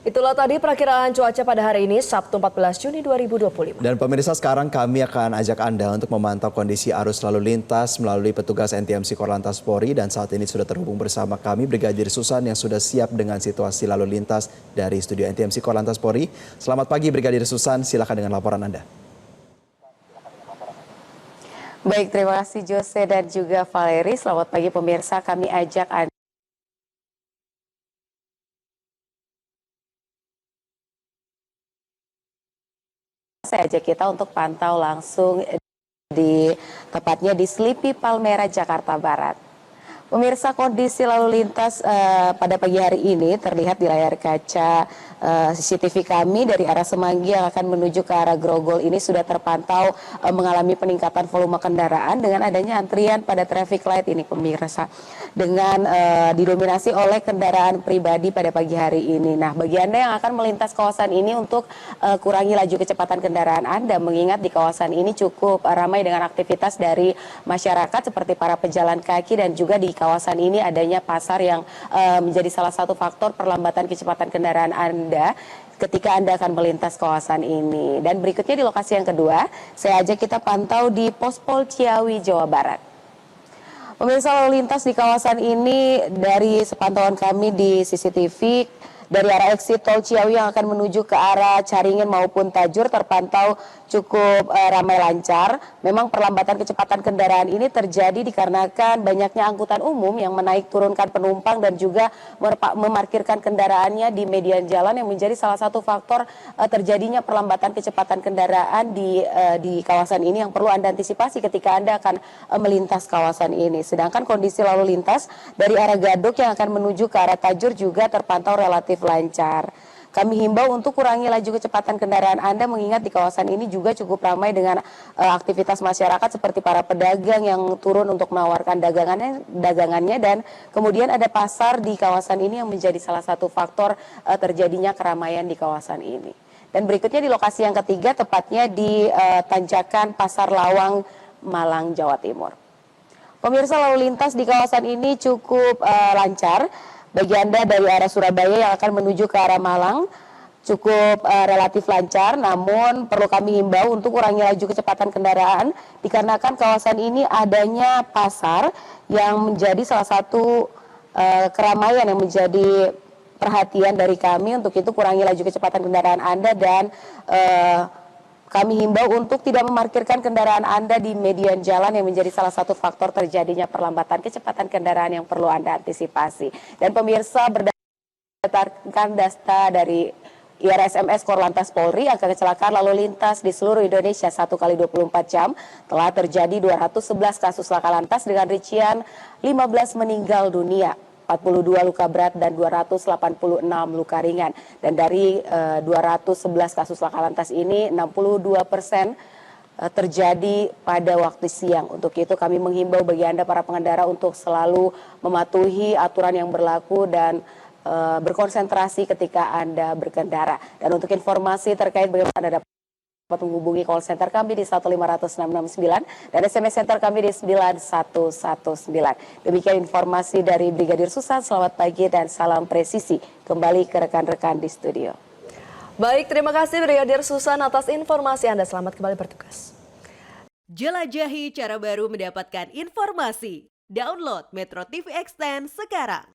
Itulah tadi perakiraan cuaca pada hari ini, Sabtu 14 Juni 2025. Dan pemirsa, sekarang kami akan ajak Anda untuk memantau kondisi arus lalu lintas melalui petugas NTMC Korlantas Polri. Dan saat ini sudah terhubung bersama kami Brigadir Susan yang sudah siap dengan situasi lalu lintas dari studio NTMC Korlantas Polri. Selamat pagi Brigadir Susan, silakan dengan laporan Anda. Baik, terima kasih Jose dan juga Valeri. Selamat pagi pemirsa, kami ajak Anda. Saya ajak kita untuk pantau langsung tepatnya di Slipi Palmera, Jakarta Barat. Pemirsa, kondisi lalu lintas pada pagi hari ini terlihat di layar kaca CCTV kami dari arah Semanggi yang akan menuju ke arah Grogol ini sudah terpantau mengalami peningkatan volume kendaraan dengan adanya antrian pada traffic light ini pemirsa, dengan didominasi oleh kendaraan pribadi pada pagi hari ini. Nah, bagi Anda yang akan melintas kawasan ini untuk kurangi laju kecepatan kendaraan Anda, mengingat di kawasan ini cukup ramai dengan aktivitas dari masyarakat seperti para pejalan kaki, dan juga di kawasan ini adanya pasar yang menjadi salah satu faktor perlambatan kecepatan kendaraan Anda ketika Anda akan melintas kawasan ini. Dan berikutnya di lokasi yang kedua, saya ajak kita pantau di Pospol Ciawi, Jawa Barat. Pemirsa, lalu lintas di kawasan ini dari sepantauan kami di CCTV dari arah exit tol Ciawi yang akan menuju ke arah Caringin maupun Tajur terpantau cukup ramai lancar. Memang perlambatan kecepatan kendaraan ini terjadi dikarenakan banyaknya angkutan umum yang menaik turunkan penumpang dan juga memarkirkan kendaraannya di median jalan yang menjadi salah satu faktor terjadinya perlambatan kecepatan kendaraan di kawasan ini yang perlu Anda antisipasi ketika Anda akan melintas kawasan ini. Sedangkan kondisi lalu lintas dari arah Gadok yang akan menuju ke arah Tajur juga terpantau relatif lancar. Kami himbau untuk kurangi laju kecepatan kendaraan Anda, mengingat di kawasan ini juga cukup ramai dengan aktivitas masyarakat seperti para pedagang yang turun untuk menawarkan dagangannya, dan kemudian ada pasar di kawasan ini yang menjadi salah satu faktor terjadinya keramaian di kawasan ini. Dan berikutnya di lokasi yang ketiga, tepatnya di Tanjakan Pasar Lawang, Malang, Jawa Timur. Pemirsa, lalu lintas di kawasan ini cukup lancar. Bagi Anda dari arah Surabaya yang akan menuju ke arah Malang cukup relatif lancar, namun perlu kami himbau untuk kurangi laju kecepatan kendaraan dikarenakan kawasan ini adanya pasar yang menjadi salah satu keramaian yang menjadi perhatian dari kami. Untuk itu kurangi laju kecepatan kendaraan Anda, dan kami himbau untuk tidak memarkirkan kendaraan Anda di median jalan yang menjadi salah satu faktor terjadinya perlambatan kecepatan kendaraan yang perlu Anda antisipasi. Dan pemirsa, berdasarkan data dari IRSMS Korlantas Polri, angka kecelakaan lalu lintas di seluruh Indonesia 1 kali 24 jam telah terjadi 211 kasus laka lantas dengan rincian 15 meninggal dunia, 42 luka berat dan 286 luka ringan. Dan dari 211 kasus laka lantas ini 62% terjadi pada waktu siang. Untuk itu kami menghimbau bagi Anda para pengendara untuk selalu mematuhi aturan yang berlaku dan berkonsentrasi ketika Anda berkendara. Dan untuk informasi terkait bagaimana Anda dapat menghubungi call center kami di 1500669 dan SMS center kami di 9119. Demikian informasi dari Brigadir Susan. Selamat pagi dan salam presisi. Kembali ke rekan-rekan di studio. Baik, terima kasih Brigadir Susan atas informasi Anda. Selamat kembali bertugas. Jelajahi cara baru mendapatkan informasi. Download Metro TV Extend sekarang.